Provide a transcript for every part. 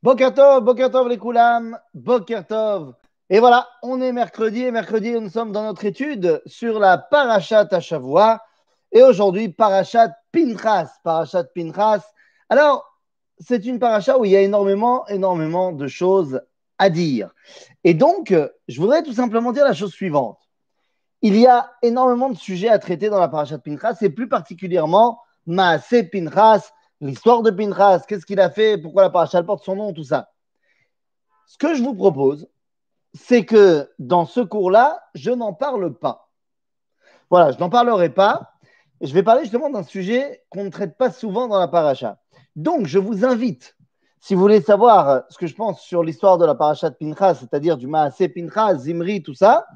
Boker Tov les Koulam, Boker Tov. Et voilà, on est mercredi et mercredi, nous sommes dans notre étude sur la Parashat Hashavua. Et aujourd'hui, Parashat Pinchas. Parashat Pinchas. Alors, c'est une paracha où il y a énormément de choses à dire. Et donc, je voudrais tout simplement dire la chose suivante. Il y a énormément de sujets à traiter dans la Parashat Pinchas et plus particulièrement Maaseh Pinchas, l'histoire de Pinchas, qu'est-ce qu'il a fait, pourquoi la paracha porte son nom, tout ça. Ce que je vous propose, c'est que dans ce cours-là, je n'en parle pas. Voilà, je n'en parlerai pas. Je vais parler justement d'un sujet qu'on ne traite pas souvent dans la paracha. Donc, je vous invite, si vous voulez savoir ce que je pense sur l'histoire de la paracha de Pinchas, c'est-à-dire du Maaseh Pinchas, Zimri, tout ça,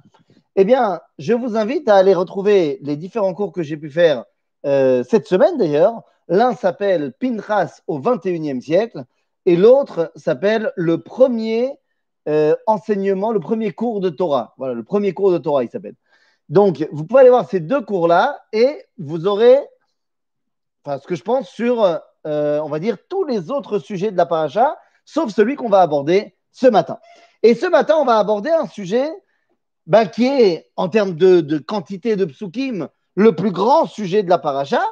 eh bien, je vous invite à aller retrouver les différents cours que j'ai pu faire cette semaine d'ailleurs. L'un s'appelle Pinchas au XXIe siècle et l'autre s'appelle le premier enseignement, le premier cours de Torah. Voilà, le premier cours de Torah, il s'appelle. Donc, vous pouvez aller voir ces deux cours-là et vous aurez ce que je pense sur, on va dire, tous les autres sujets de la paracha, sauf celui qu'on va aborder ce matin. Et ce matin, on va aborder un sujet qui est, en termes de quantité de psukim, le plus grand sujet de la paracha,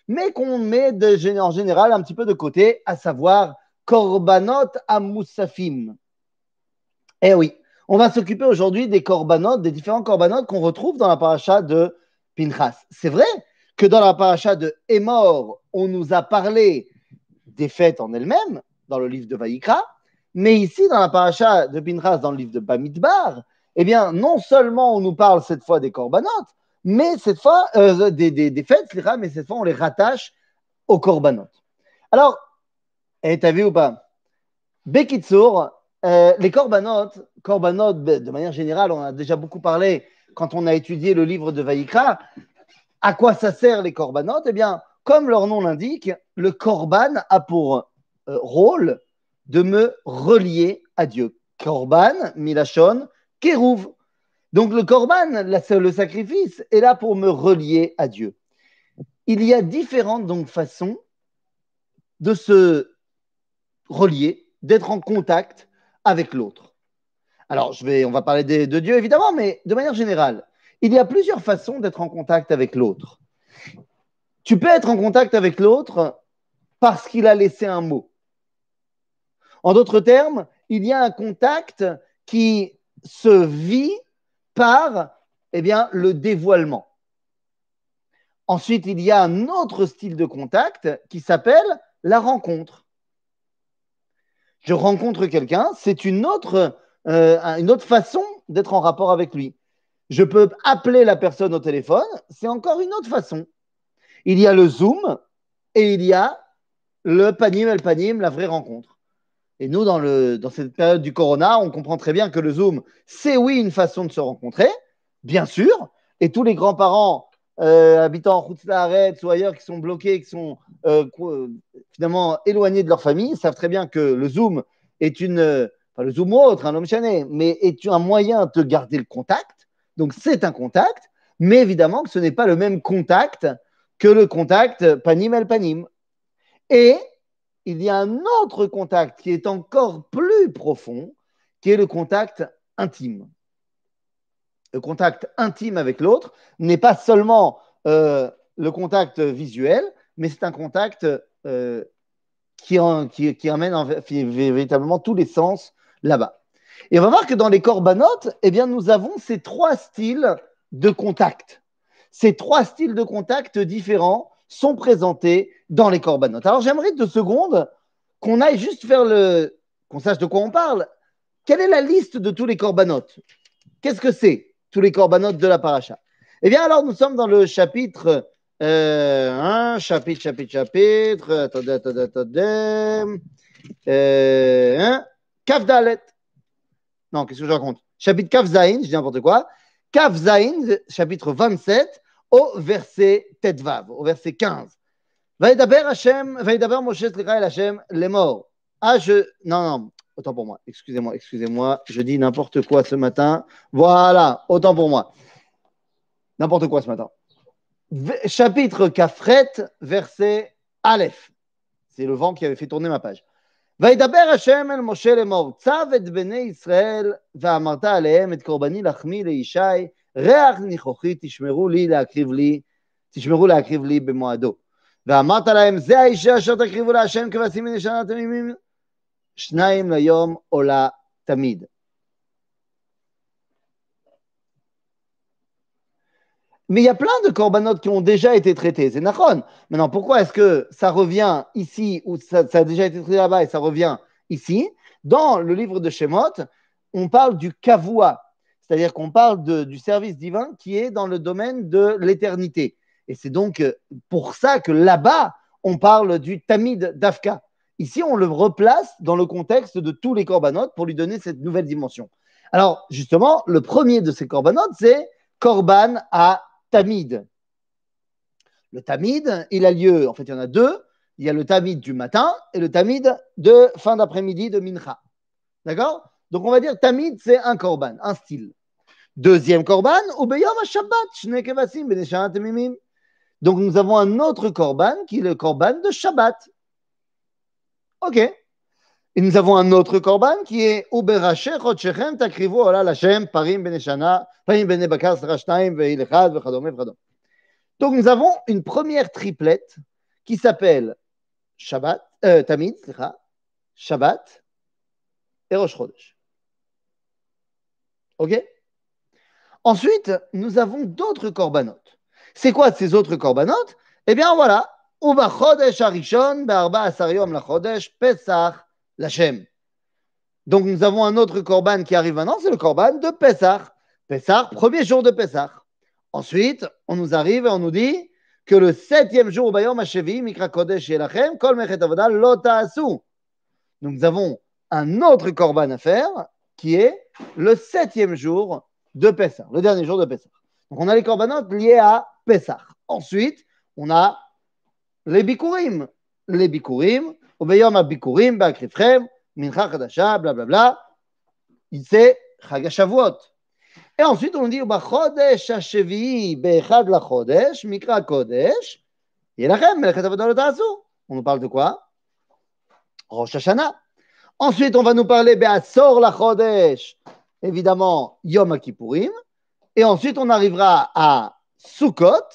mais qu'on met en général un petit peu de côté, à savoir Korbanot Amoussafim. Eh oui, on va s'occuper aujourd'hui des korbanot, des différents korbanot qu'on retrouve dans la paracha de Pinchas. C'est vrai que dans la paracha de Hémor, on nous a parlé des fêtes en elles-mêmes, dans le livre de Vaïkra, mais ici, dans la paracha de Pinchas, dans le livre de Bamidbar, eh bien, non seulement on nous parle cette fois des korbanot, mais cette fois, des fêtes, mais cette fois, on les rattache aux korbanot. Alors, t'as vu ou pas? Bekitsour, les korbanot, de manière générale, on a déjà beaucoup parlé quand on a étudié le livre de Vaïkra. À quoi ça sert les korbanot? Eh bien, comme leur nom l'indique, le korban a pour rôle de me relier à Dieu. Korban, milachon, kérouv. Donc le korban, le sacrifice, est là pour me relier à Dieu. Il y a différentes donc, façons de se relier, d'être en contact avec l'autre. Alors, on va parler de Dieu évidemment, mais de manière générale, il y a plusieurs façons d'être en contact avec l'autre. Tu peux être en contact avec l'autre parce qu'il a laissé un mot. En d'autres termes, il y a un contact qui se vit par le dévoilement. Ensuite, il y a un autre style de contact qui s'appelle la rencontre. Je rencontre quelqu'un, c'est une autre façon d'être en rapport avec lui. Je peux appeler la personne au téléphone, c'est encore une autre façon. Il y a le Zoom et il y a le panim el panim, la vraie rencontre. Et nous, dans cette période du corona, on comprend très bien que le Zoom, c'est oui une façon de se rencontrer, bien sûr, et tous les grands-parents habitant en Khoutzlaharetz ou ailleurs qui sont bloqués, qui sont finalement éloignés de leur famille, savent très bien que le Zoom est le Zoom ou autre, un homme chané, mais est un moyen de garder le contact. Donc c'est un contact, mais évidemment que ce n'est pas le même contact que le contact panim el panim. Et il y a un autre contact qui est encore plus profond, qui est le contact intime. Le contact intime avec l'autre n'est pas seulement le contact visuel, mais c'est un contact qui amène véritablement tous les sens là-bas. Et on va voir que dans les corbanotes, nous avons ces trois styles de contact. Ces trois styles de contact différents sont présentés dans les corbanotes. Alors j'aimerais 2 secondes qu'on aille juste qu'on sache de quoi on parle. Quelle est la liste de tous les corbanotes? Qu'est-ce que c'est, tous les corbanotes de la paracha? Eh bien, alors, nous sommes dans le chapitre 1, chapitre. Attendez. Kaf Dalet. Non, qu'est-ce que je raconte? Chapitre Kaf Zain, je dis n'importe quoi. Kaf Zain, chapitre 27, au verset Tetvav, au verset 15. Vaïdaber Moshe Slicha Hashem les morts. Non, autant pour moi. Excusez-moi. Je dis n'importe quoi ce matin. Voilà, autant pour moi. N'importe quoi ce matin. Chapitre Kafret, verset Aleph. C'est le vent qui avait fait tourner ma page. וידבר השם אל משה לאמור, צב את בני ישראל ואמרת עליהם את קורבני לחמי לישי, ריח ניחוחי תשמרו להקריב לי במועדו. ואמרת להם, זה האיש אשר תקריבו להשם כבשים מן ישנה תמימים, 2 ליום עולה תמיד. Mais il y a plein de corbanotes qui ont déjà été traités, c'est nachon. Maintenant, pourquoi est-ce que ça revient ici, ou ça a déjà été traité là-bas et ça revient ici? Dans le livre de Shemot, on parle du kavua, c'est-à-dire qu'on parle du service divin qui est dans le domaine de l'éternité. Et c'est donc pour ça que là-bas, on parle du tamid d'Afka. Ici, on le replace dans le contexte de tous les corbanotes pour lui donner cette nouvelle dimension. Alors, justement, le premier de ces corbanotes, c'est korban à tamid. Le tamid, il a lieu, en fait, il y en a deux. Il y a le tamid du matin et le tamid de fin d'après-midi de mincha. D'accord? Donc, on va dire tamid, c'est un korban, un style. Deuxième korban, ubeyom ha-shabbat, shne kevasim bnei shana temimim. Donc, nous avons un autre korban qui est le korban de Shabbat. OK. Et nous avons un autre korban qui est Uberache Chodshechem takrivu ola l'Hashem parim bnei shana, parim bnei bakar srashtaim ve'il echad v'chadome v'chadome. Donc, nous avons une première triplette qui s'appelle Tamid, Shabbat et Rosh Chodesh. OK? Ensuite, nous avons d'autres corbanotes. C'est quoi ces autres corbanotes? Eh bien, voilà. Uba Chodesh Harishon, Be'arba Asar Yom LaChodesh, Pesach l'Hashem. Donc, nous avons un autre korban qui arrive maintenant, c'est le korban de Pesach. Pesach, premier jour de Pesach. Ensuite, on nous arrive et on nous dit que le 7e jour, Bayom HaShevi, Mikra Kodesh Yelachem, Kol Mechet Avoda, Lo Ta'asu. Donc, nous avons un autre korban à faire qui est le 7e jour de Pesach, le dernier jour de Pesach. Donc, on a les corbanotes liés à Pesach. Ensuite, on a les Bikurim. Les Bikurim, Bayom HaBikurim, Ba'akrivchem, Mincha Chadasha, blablabla. C'est Chag HaShavuot. Et ensuite, on dit, Chodesh HaShevi'i be'echad lachodesh, Mikra Kodesh, Yelachem, Melechet Avodah Lo Ta'asu. On nous parle de quoi? Rosh Hashanah. Ensuite, on va nous parler Be'asor lachodesh, évidemment, Yom HaKippurim. Et ensuite, on arrivera à Sukkot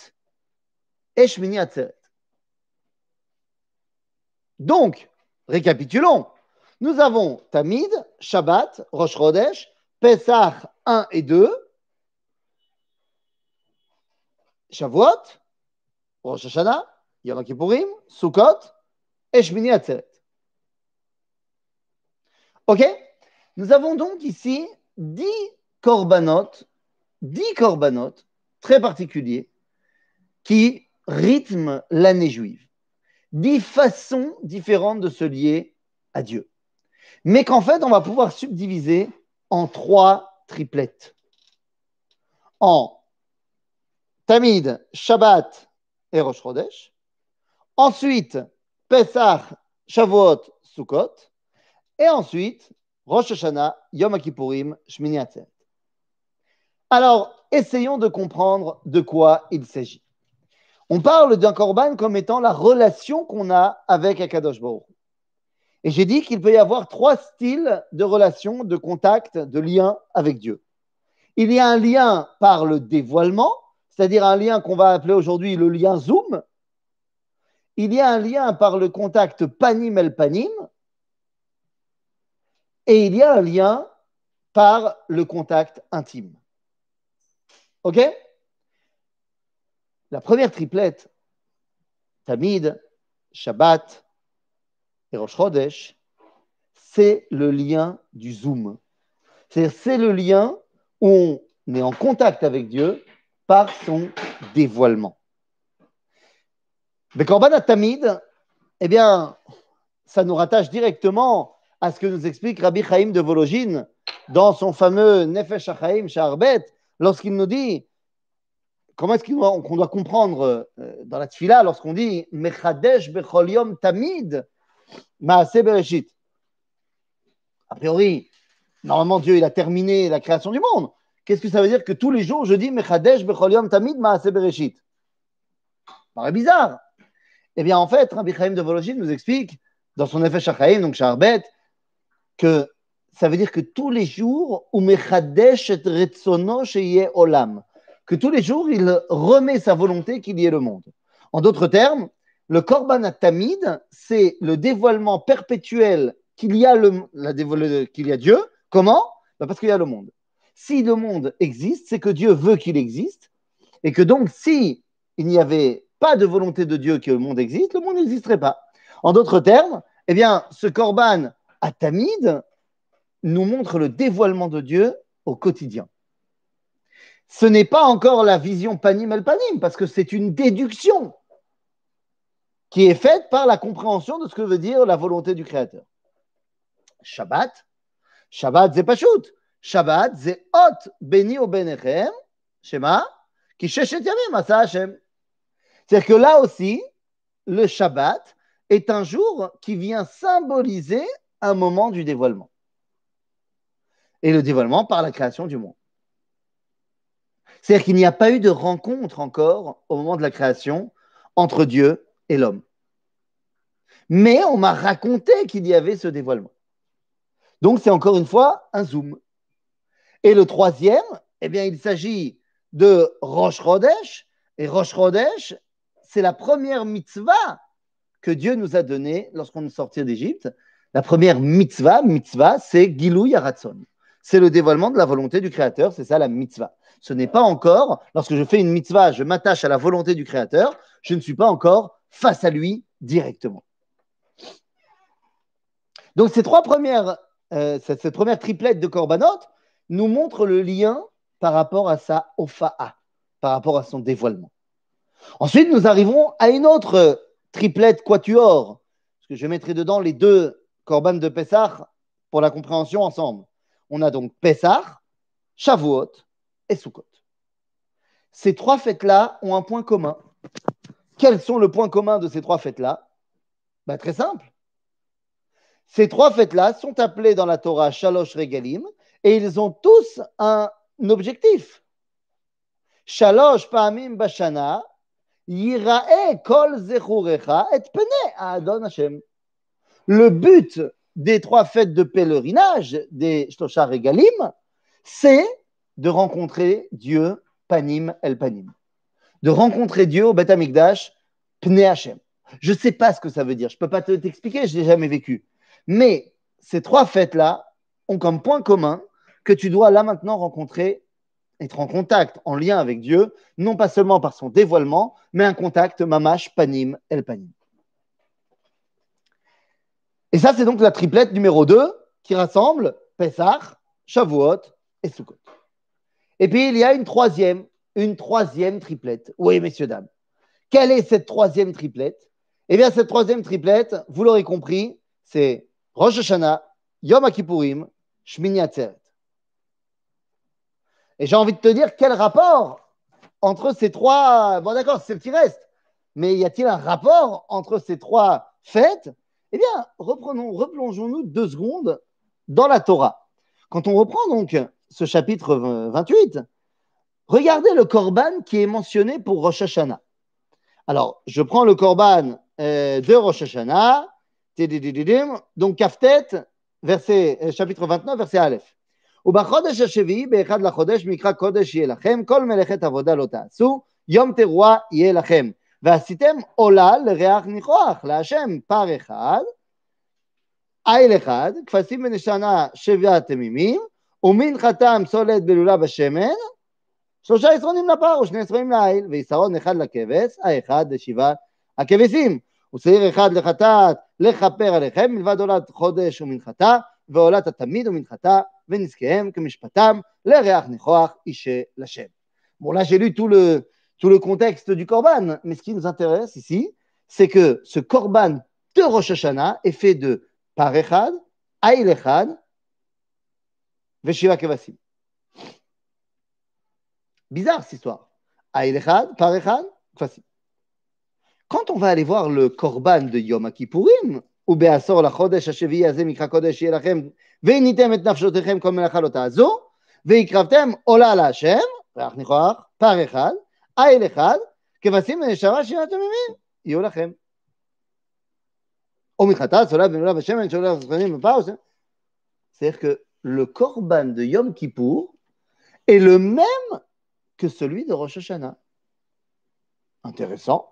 et Shmini Atzeret. Donc, récapitulons. Nous avons Tamid, Shabbat, Rosh Chodesh, Pesach 1 et 2, Shavuot, Rosh Hashanah, Yom Kippourim, Sukkot et Shmini Atzeret. Ok? Nous avons donc ici 10 corbanotes très particuliers qui rythment l'année juive. 10 façons différentes de se lier à Dieu. Mais qu'en fait, on va pouvoir subdiviser en 3 triplettes. En Tamid, Shabbat et Rosh Chodesh. Ensuite, Pesach, Shavuot, Sukkot. Et ensuite, Rosh Hashanah, Yom Kippourim, Shmini Atzeret. Alors, essayons de comprendre de quoi il s'agit. On parle d'un korban comme étant la relation qu'on a avec Akadosh Baruch Hu. Et j'ai dit qu'il peut y avoir 3 styles de relation, de contact, de lien avec Dieu. Il y a un lien par le dévoilement, c'est-à-dire un lien qu'on va appeler aujourd'hui le lien Zoom. Il y a un lien par le contact panim el panim. Et il y a un lien par le contact intime. OK? La première triplette, Tamid, Shabbat et Rosh Chodesh, c'est le lien du Zoom. C'est le lien où on est en contact avec Dieu par son dévoilement. Le Korban à Tamid, eh bien, ça nous rattache directement à ce que nous explique Rabbi Chaim de Volojine dans son fameux Nefesh HaChaim Sha'arbet, lorsqu'il nous dit comment est-ce qu'on doit comprendre dans la Tfila lorsqu'on dit Mechadesh bechol yom tamid ma'aseh bereshit. A priori, normalement Dieu il a terminé la création du monde. Qu'est-ce que ça veut dire que tous les jours je dis Mechadesh bechol yom tamid ma'aseh bereshit? Ça paraît bizarre. Eh bien en fait, Rabbi Chaim de Volojine nous explique dans son Nefesh HaChaim, donc Sharbet, que ça veut dire que tous les jours, Umechadesh et Retsono sheyeh olam, que tous les jours, il remet sa volonté qu'il y ait le monde. En d'autres termes, le Korban Tamid, c'est le dévoilement perpétuel qu'il y a, qu'il y a Dieu. Comment? Parce qu'il y a le monde. Si le monde existe, c'est que Dieu veut qu'il existe, et que donc, si il n'y avait pas de volonté de Dieu que le monde existe, le monde n'existerait pas. En d'autres termes, eh bien, ce Korban Tamid nous montre le dévoilement de Dieu au quotidien. Ce n'est pas encore la vision panim el panim, parce que c'est une déduction qui est faite par la compréhension de ce que veut dire la volonté du Créateur. Shabbat, c'est pachout. Shabbat, c'est hot beni o benechem, shema, ki sheshet yamim asa Hashem. C'est-à-dire que là aussi, le Shabbat est un jour qui vient symboliser un moment du dévoilement. Et le dévoilement par la création du monde. C'est-à-dire qu'il n'y a pas eu de rencontre encore au moment de la création entre Dieu et l'homme. Mais on m'a raconté qu'il y avait ce dévoilement. Donc c'est encore une fois un zoom. Et le troisième, eh bien il s'agit de Rosh Chodesh. Et Rosh Chodesh, c'est la première mitzvah que Dieu nous a donnée lorsqu'on est sorti d'Égypte. La première mitzvah, c'est Gilou Yaratzon. C'est le dévoilement de la volonté du Créateur, c'est ça la mitzvah. Ce n'est pas encore, lorsque je fais une mitzvah, je m'attache à la volonté du Créateur, je ne suis pas encore face à lui directement. Donc cette première triplette de Korbanot nous montre le lien par rapport à sa Opha'a, par rapport à son dévoilement. Ensuite, nous arrivons à une autre triplette quatuor, parce que je mettrai dedans les deux Korban de Pessah pour la compréhension ensemble. On a donc Pessah, Shavuot et Sukkot. Ces trois fêtes-là ont un point commun. Quels sont le point commun de ces trois fêtes-là? Très simple. Ces trois fêtes-là sont appelées dans la Torah Shalosh Regalim et ils ont tous un objectif. Shalosh Pa'amim Bashana Yira'e Kol Zechurecha et Pene Adon Hashem. Le but des trois fêtes de pèlerinage des Shlosha Regalim, c'est de rencontrer Dieu Panim El Panim. De rencontrer Dieu au Beth Amikdash Pne Hashem. Je ne sais pas ce que ça veut dire, je ne peux pas t'expliquer, je ne l'ai jamais vécu. Mais ces trois fêtes-là ont comme point commun que tu dois là maintenant rencontrer, être en contact, en lien avec Dieu, non pas seulement par son dévoilement, mais un contact mamash panim el panim. Et ça, c'est donc la triplette numéro 2 qui rassemble Pessah, Shavuot et Sukkot. Et puis, il y a une troisième triplette. Oui, messieurs, dames. Quelle est cette troisième triplette? Eh bien, cette troisième triplette, vous l'aurez compris, c'est Rosh Hashanah, Yom HaKippurim, Shmini Atzeret. Et j'ai envie de te dire, quel rapport entre ces trois… Bon, d'accord, c'est ce qui reste. Mais y a-t-il un rapport entre ces trois fêtes? Eh bien, replongeons-nous 2 secondes dans la Torah. Quand on reprend donc ce chapitre 28, regardez le Korban qui est mentionné pour Rosh Hashanah. Alors, je prends le Korban de Rosh Hashanah, donc Kaftet, chapitre 29, verset Aleph. ובחודש השביעי באחד לחודש מקרא קודש יהיה לכם כל מלאכת עבודה לא תעשו יום תרועה יהיה לכם ועשיתם עולה לריח ניחוח להשם פר אחד איל אחד כבשים בן שנה 7 תמימים ומנחתם סולת בלולה בשמן 3 יסרונים לפר ו2 יסרונים לעיל ויסרון אחד לכבש האחד ל7 הכבשים ושעיר אחד לחטאת לכפר עליכם מלבד עולת חודש ומנחתה ועולת התמיד ומנחתה ונזקיהם כמשפטם לריח ניחוח אישה לשם. Bon, là, j'ai lu tout le contexte du Korban, mais ce qui nous intéresse ici, c'est que ce Korban de Rosh Hashanah est fait de par echad, aïl echad, veshiva kevasim. Bizarre cette histoire. Aïl echad, par echad, kevasim. Quand on va aller voir le Korban de Yom HaKippurim, ou be'asor lachodesh hashevi'i hazeh mikra kodesh yeh lachem, ve'initem et nafshotechem kol melacha lo ta'azu, ve'ikravtem ola la'Hashem, ריח ניחוח, פר אחד, איל אחד, כבשים ונשמה 7 תמימים, יהיו לכם. C'est-à-dire que le korban de Yom Kippour est le même que celui de Rosh Hashanah. Intéressant.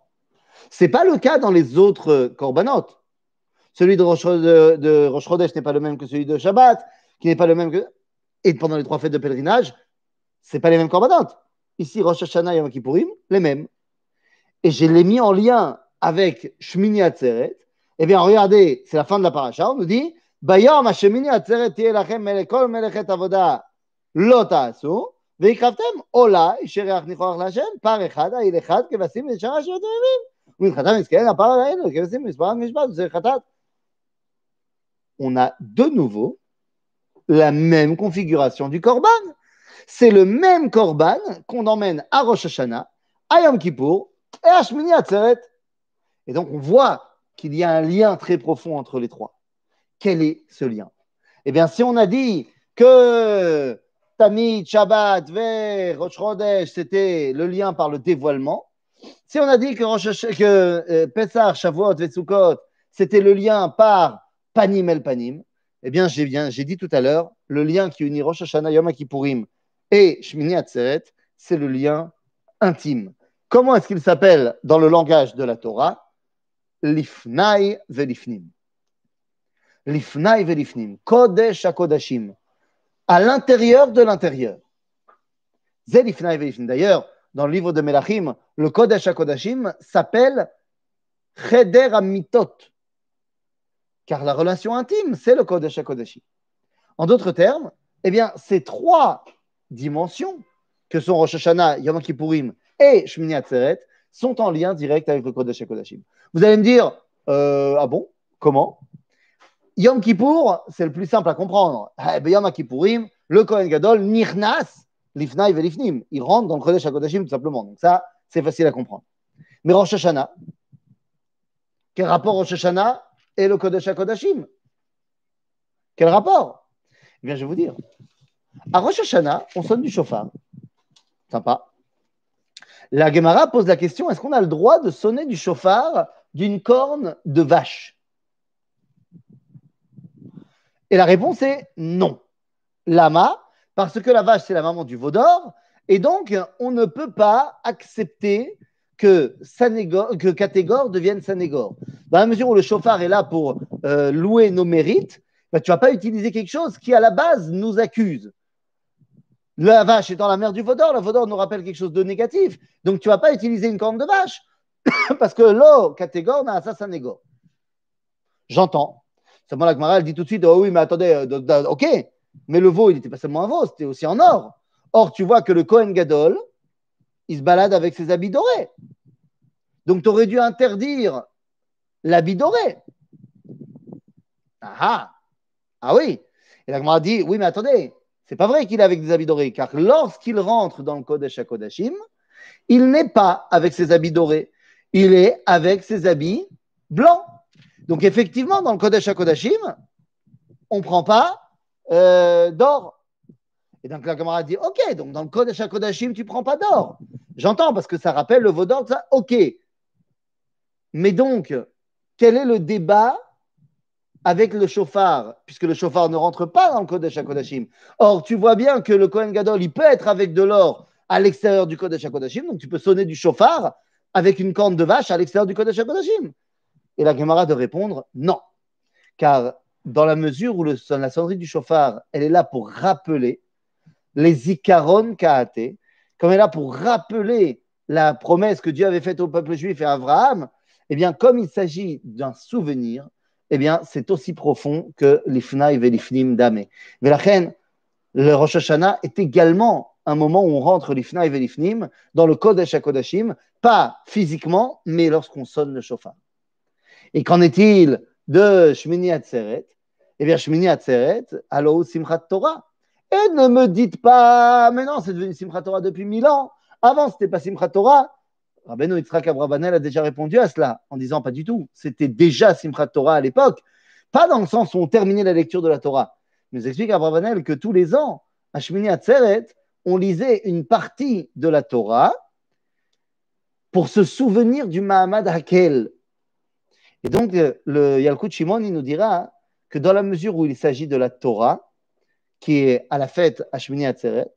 Ce n'est pas le cas dans les autres korbanot. Celui de Rosh Chodesh n'est pas le même que celui de Shabbat, qui n'est pas le même que. Et pendant les 3 fêtes de pèlerinage, ce n'est pas les mêmes korbanot. Ici, Rosh Hashanah et Yom Kippourim, les mêmes. Et je l'ai mis en lien avec Shmini Atzeret. Eh bien, regardez, c'est la fin de la paracha. On nous dit Bayom Shmini Atzeret tiye lachem melekol melechet avoda lo ta'asu veikravtem ola shereach nichoach l'Hashem par echad ha'il echad kevasim v'shara shevet v'yevim u'minchatam isken apar ha'inu kevasim v'sparam mishpat v'zerchatat. On a de nouveau la même configuration du korban. C'est le même korban qu'on emmène à Rosh Hashanah, à Yom Kippour et à Shmini Atzeret. Et donc, on voit qu'il y a un lien très profond entre les trois. Quel est ce lien? Eh bien, si on a dit que Tamid, Shabbat, Ver, Rosh Chodesh, c'était le lien par le dévoilement, si on a dit que Pessah, Shavuot, Sukkot, c'était le lien par Panim El Panim, eh bien, j'ai dit tout à l'heure, le lien qui unit Rosh Hashanah, Yom Kippourim et Shmini Atzeret, c'est le lien intime. Comment est-ce qu'il s'appelle dans le langage de la Torah? Lifnai velifnim. Lifnai velifnim. Kodesh HaKodashim. À l'intérieur de l'intérieur. Zé lifnai velifnim. D'ailleurs, dans le livre de Melachim, le Kodesh HaKodashim s'appelle Cheder HaMitot. Car la relation intime, c'est le Kodesh HaKodashim. En d'autres termes, eh bien, ces 3 dimensions que sont Rosh Hashanah, Yom Kippourim et Shmini Atzeret sont en lien direct avec le Kodesh HaKodashim. Vous allez me dire, ah bon, comment? Yom Kippour, c'est le plus simple à comprendre. Yom Kippourim, le Kohen Gadol, Nirnas, Lifnai Velifnim. Il rentre dans le Kodesh HaKodashim tout simplement. Donc ça, c'est facile à comprendre. Mais Rosh Hashanah, quel rapport Rosh Hashanah et le Kodesh HaKodashim? Quel rapport? Eh bien, je vais vous dire. À Rosh Hashanah, on sonne du shofar. Sympa. La Gemara pose la question, est-ce qu'on a le droit de sonner du shofar d'une corne de vache? Et la réponse est non. Lama, parce que la vache, c'est la maman du veau d'or, et donc on ne peut pas accepter que Catégore devienne Sanégore. Dans la mesure où le shofar est là pour louer nos mérites, bah, tu ne vas pas utiliser quelque chose qui, à la base, nous accuse. La vache étant la mère du veau d'or, le veau d'or nous rappelle quelque chose de négatif. Donc, tu ne vas pas utiliser une corne de vache parce que l'eau Catégore n'a ça Sanégore. J'entends. Seulement, la Gemara, elle dit tout de suite, oh oui, mais attendez, ok, mais le veau, il n'était pas seulement un veau, c'était aussi en or. Or, tu vois que le Kohen Gadol, il se balade avec ses habits dorés. Donc, tu aurais dû interdire l'habit doré. Ah oui. Et la Gemara dit, oui, mais attendez, c'est pas vrai qu'il est avec des habits dorés, car lorsqu'il rentre dans le Kodesh HaKodashim, il n'est pas avec ses habits dorés, il est avec ses habits blancs. Donc, effectivement, dans le Kodesh HaKodashim, on ne prend pas d'or. Et donc, la Gemara dit, ok, donc dans le Kodesh HaKodashim, tu ne prends pas d'or. J'entends, parce que ça rappelle le veau d'or, ça, ok. Mais donc, quel est le débat avec le shofar, puisque le shofar ne rentre pas dans le Kodesh HaKodashim? Or, tu vois bien que le Kohen Gadol, il peut être avec de l'or à l'extérieur du Kodesh HaKodashim, donc tu peux sonner du shofar avec une corne de vache à l'extérieur du Kodesh HaKodashim. Et la Gemara de répondre non, car dans la mesure où la sonnerie du shofar, elle est là pour rappeler les zikaron ka'ate, comme elle est là pour rappeler la promesse que Dieu avait faite au peuple juif et à Abraham, eh bien, comme il s'agit d'un souvenir, eh bien, c'est aussi profond que l'ifnaï velifnim damé. Mais la reine, le Rosh Hashanah est également un moment où on rentre l'ifnaï velifnim dans le Kodesh HaKodashim, pas physiquement, mais lorsqu'on sonne le shofar. Et qu'en est-il de Shmini Atzeret? Eh bien, Shmini Atzeret, allo Simchat Torah. Et ne me dites pas, mais non, c'est devenu Simchat Torah depuis 1000 ans. Avant, ce n'était pas Simchat Torah. Rabbeinu Yitzhak Abravanel a déjà répondu à cela en disant pas du tout. C'était déjà Simchat Torah à l'époque. Pas dans le sens où on terminait la lecture de la Torah. Il nous explique Abravanel que tous les ans, à Shmini Atzeret, on lisait une partie de la Torah pour se souvenir du Mahamad Hakel. Et donc, le Yalkut Shimon, il nous dira que dans la mesure où il s'agit de la Torah, qui est à la fête Hashmini Atzeret,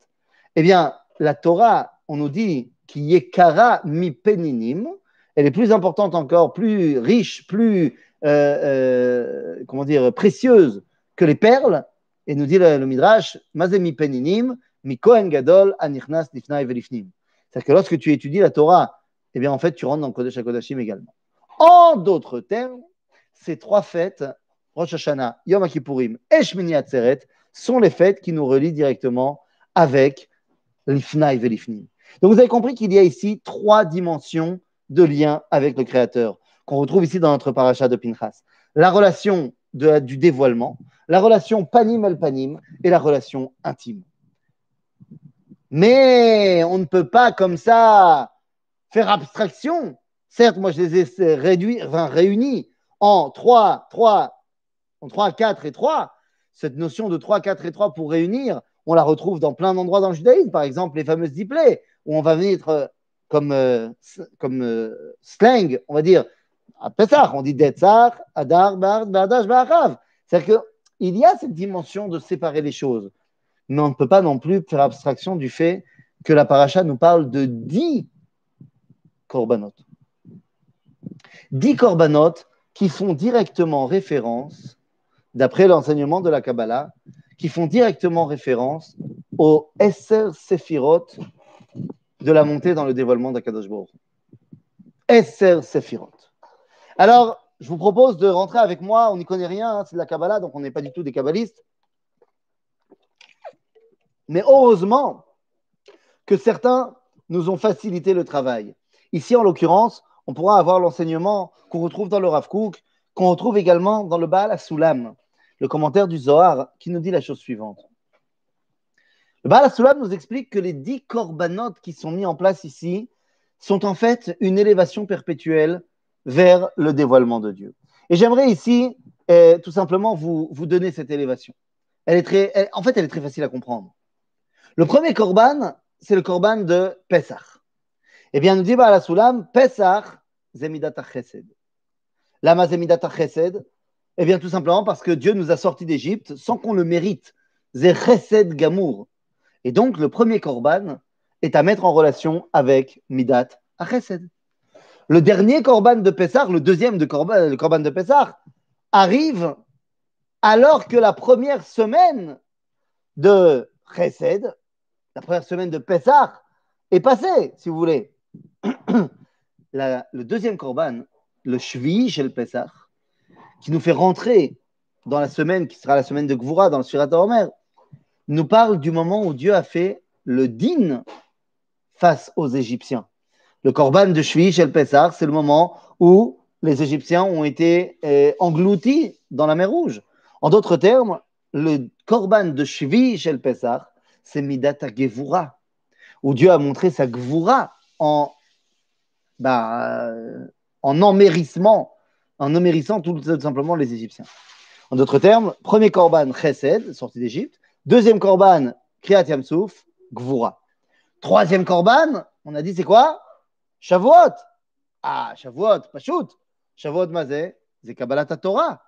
eh bien, la Torah, on nous dit qui est kara mi peninim, elle est plus importante encore, plus riche, plus comment dire, précieuse que les perles. Et nous dit le Midrash, mazé mi peninim, mi kohen gadol anichnas lifnai velifnim. C'est-à-dire que lorsque tu étudies la Torah, eh bien, en fait, tu rentres dans le Kodesh HaKodashim également. En d'autres termes, ces trois fêtes, Rosh Hashanah, Yom Kippourim et Shmini Atzeret, sont les fêtes qui nous relient directement avec l'Ifna et Velifnim. Donc vous avez compris qu'il y a ici trois dimensions de lien avec le Créateur qu'on retrouve ici dans notre paracha de Pinchas. La relation du dévoilement, la relation panim el panim et la relation intime. Mais on ne peut pas comme ça faire abstraction. Certes, moi je les ai réunis en 3, 4 et 3. Cette notion de 3, 4 et 3 pour réunir, on la retrouve dans plein d'endroits dans le judaïsme. Par exemple, les fameuses diplés, où on va venir comme slang, on va dire, à Pessah, on dit Detzar, Adar, Bard, Badash, Ba'achav. C'est-à-dire qu'il y a cette dimension de séparer les choses. Mais on ne peut pas non plus faire abstraction du fait que la paracha nous parle de 10 korbanot. 10 korbanot qui font directement référence, d'après l'enseignement de la Kabbalah, qui font directement référence aux Esser Sephirot de la montée dans le dévoilement d'Akadosh Baruch. Esser Sephirot. Alors, je vous propose de rentrer avec moi, on n'y connaît rien, hein, c'est de la Kabbalah, donc on n'est pas du tout des kabbalistes. Mais heureusement que certains nous ont facilité le travail. Ici, en l'occurrence, on pourra avoir l'enseignement qu'on retrouve dans le Rav Kook, qu'on retrouve également dans le Baal HaSulam, le commentaire du Zohar, qui nous dit la chose suivante. Le Baal HaSulam nous explique que les 10 korbanot qui sont mis en place ici sont en fait une élévation perpétuelle vers le dévoilement de Dieu. Et j'aimerais ici tout simplement vous donner cette élévation. En fait, elle est très facile à comprendre. Le premier korban, c'est le korban de Pesach. Eh bien, nous dit Baal HaSulam, Pesach, Zemidat HaChesed. Lama Zemidat HaChesed? Eh bien, tout simplement parce que Dieu nous a sortis d'Égypte sans qu'on le mérite. Zé Chesed Gamour. Et donc, le premier korban est à mettre en relation avec Midat HaChesed. Le dernier korban de Pessah, le deuxième le korban de Pessah, arrive alors que la première semaine de Chesed, la première semaine de Pessah, est passée, si vous voulez. Le deuxième korban, le Shvi chez le Pessah, qui nous fait rentrer dans la semaine qui sera la semaine de Gvura, dans le Sfirat HaOmer, nous parle du moment où Dieu a fait le din face aux Égyptiens. Le korban de Shvi chez le Pessah, c'est le moment où les Égyptiens ont été engloutis dans la mer Rouge. En d'autres termes, le korban de Shvi chez le Pessah, c'est Midat HaGevura, où Dieu a montré sa Gvura en emmérissement, en emmérissant tout simplement les Égyptiens. En d'autres termes, premier korban, Chesed, sorti d'Égypte. Deuxième korban, Kriyat Yamsouf, Gvura. Troisième korban, on a dit c'est quoi? Shavuot. Ah, Shavuot, Pashout. Shavuot Mazé, c'est Kabbalat Torah.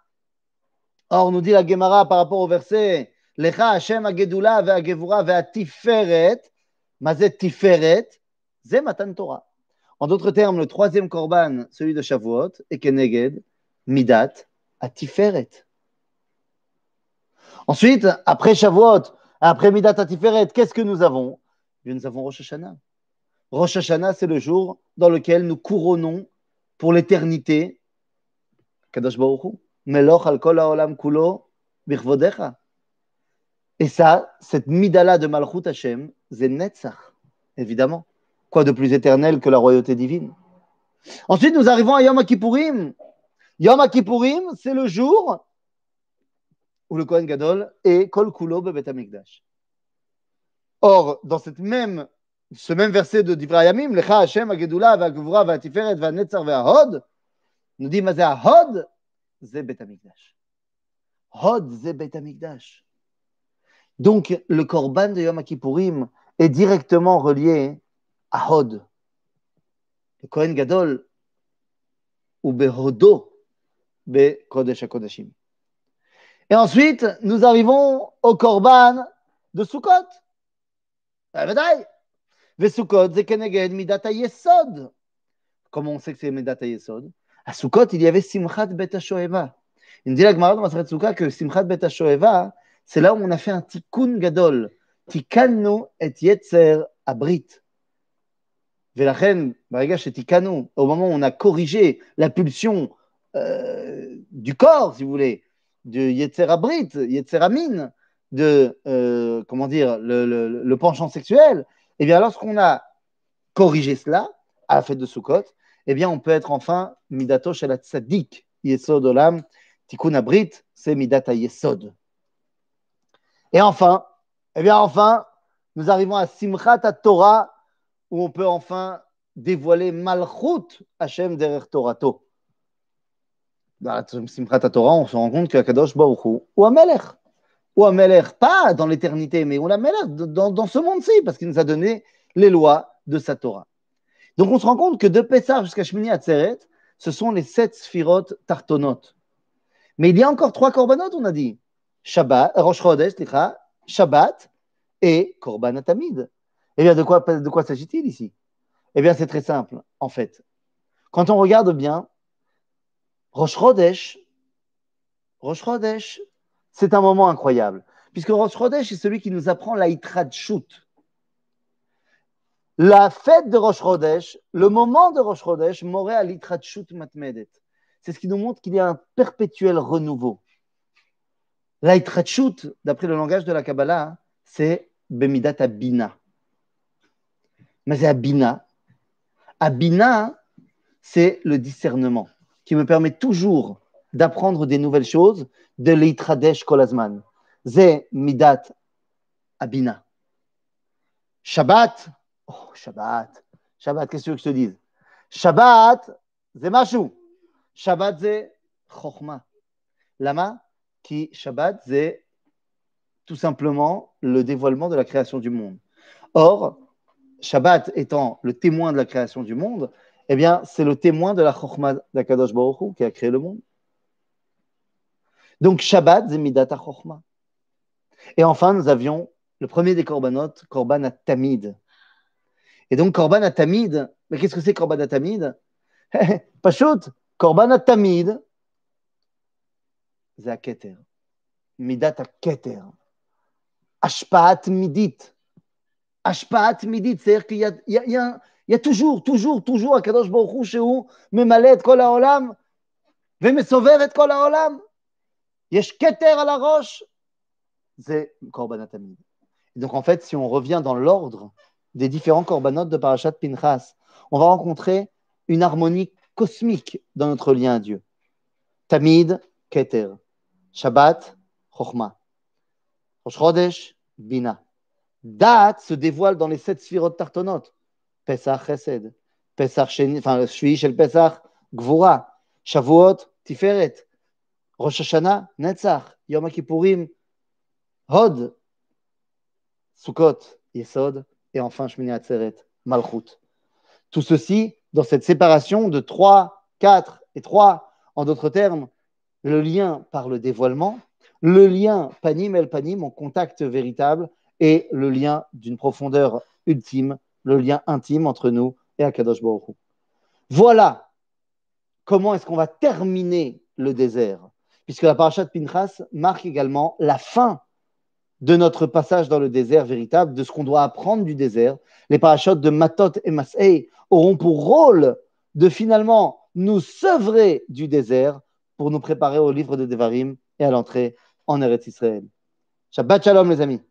Or, nous dit la Gemara par rapport au verset Lecha Hashem Agedula ve'Agevura ve'Atiferet, Mazé Tiferet, c'est Matan Torah. En d'autres termes, le troisième korban, celui de Shavuot, est Keneged, Midat, Atiferet. Ensuite, après Shavuot, après Midat Atiferet, qu'est-ce que nous avons? Nous avons Rosh Hashanah. Rosh Hashanah, c'est le jour dans lequel nous couronnons pour l'éternité Kadosh Baruch Hu, Meloch al kol haolam kulo birvodecha. Et ça, cette midala de Malchut Hashem, c'est Netzach, évidemment. Quoi de plus éternel que la royauté divine? Ensuite, nous arrivons à Yom Kippourim. Yom Kippourim, c'est le jour où le Kohen Gadol est Kol Kulo Bebet HaMikdash. Or, dans ce même verset de Divrei Hayamim, Lecha Hashem Agedula ve'Agevura ve'Atiferet ve'Netzach ve'Ahod, nous dit, Mazé Ahod, c'est Bet HaMikdash. Hod, c'est Bet HaMikdash. Donc, le korban de Yom Kippourim est directement relié à Hod. Le Kohen Gadol, ou Behodo, be Kodesh HaKodashim. Et ensuite, nous arrivons au Korban de Sukkot. Badaï. Ve Sukkot, ze keneged midat hayesod. Comment on sait que c'est midat hayesod? À Sukkot, il y avait Simchat Bet HaShoeva. Il dit la Gemara dans Masechet Sukkah que Simchat Bet HaShoeva, c'est là où on a fait un tikkun gadol. Tikkannu et yetzer abrit. Velachen, bariga shetikanu, au moment où on a corrigé la pulsion du corps, si vous voulez, de yetzer abrit, yetzer amin, de comment dire, le penchant sexuel. Et bien, lorsqu'on a corrigé cela à la fête de Sukkot, eh bien, on peut être enfin midato shel tzaddik yesod olam. Tikkun abrit, c'est midat yesod. Et enfin, eh bien, enfin, nous arrivons à Simchat Torah, où on peut enfin dévoiler Malchut Hashem derrière Torato. Dans Simchat Torah, on se rend compte que Kadosh Baruch Hu, ou Amelech, pas dans l'éternité, mais ou Amelech dans ce monde-ci, parce qu'il nous a donné les lois de sa Torah. Donc on se rend compte que de Pessah jusqu'à Shmini Atzeret, ce sont les 7 Sphirot Tartonot. Mais il y a encore 3 korbanot, on a dit. Shabbat, Rosh Chodesh, Shabbat et Korban Atamid. Eh bien, de quoi s'agit-il ici? Eh bien, c'est très simple, en fait. Quand on regarde bien, Rosh Chodesh, c'est un moment incroyable. Puisque Rosh Chodesh est celui qui nous apprend la Hitradshut. La fête de Rosh Chodesh, le moment de Rosh Chodesh, Moreh al Hitradshut Matmedet. C'est ce qui nous montre qu'il y a un perpétuel renouveau. La Hitradshut, d'après le langage de la Kabbalah, c'est Bemidat Abina. Mais c'est Abina. Abina, c'est le discernement qui me permet toujours d'apprendre des nouvelles choses, de l'Eitradesh Kolazman. C'est Midat Abina. Shabbat, Shabbat, qu'est-ce que tu veux que je te dise? Shabbat, c'est Mashou. Shabbat, c'est Chokhmah. Lama, qui Shabbat, c'est tout simplement le dévoilement de la création du monde. Or, Shabbat étant le témoin de la création du monde, eh bien, c'est le témoin de la Chokhmah d'Akadosh Baruch Hu qui a créé le monde. Donc, Shabbat, c'est Midat HaChokhmah. Et enfin, nous avions le premier des korbanot, Korban Atamid. Et donc, Korban Atamid, mais qu'est-ce que c'est Korban Atamid? Pashut, Korban Atamid, c'est Keter. Midat Keter. Ashpaat Midit. Ashpaat Midit, c'est-à-dire qu'il y a toujours Akadosh Baruch Hu שהוא ממלא את כל העולם ומסובב את כל העולם. יש כתר על הראש. C'est Korban Atamid. Donc en fait, si on revient dans l'ordre des différents korbanot de Parashat Pinchas, on va rencontrer une harmonie cosmique dans notre lien à Dieu. Tamid, Keter. Shabbat, Chokhmah. Rosh Chodesh, Bina. Dat se dévoile dans les 7 sphirot tartonot. Pesach, Chesed. Pesach, Shvi shel Pesach, Gvura. Shavuot, Tiferet. Rosh Hashanah, Netzach. Yom HaKippurim, Hod. Sukkot, Yesod. Et enfin, Shmini Atzeret, Malchut. Tout ceci dans cette séparation de 3, 4 et 3. En d'autres termes, le lien par le dévoilement, le lien panim el panim en contact véritable et le lien d'une profondeur ultime, le lien intime entre nous et Akadosh Baruch Hu. Voilà comment est-ce qu'on va terminer le désert, puisque la parasha de Pinchas marque également la fin de notre passage dans le désert véritable, de ce qu'on doit apprendre du désert. Les parachutes de Matot et Masei auront pour rôle de finalement nous sevrer du désert pour nous préparer au livre de Devarim et à l'entrée en Eretz Israël. Shabbat Shalom les amis.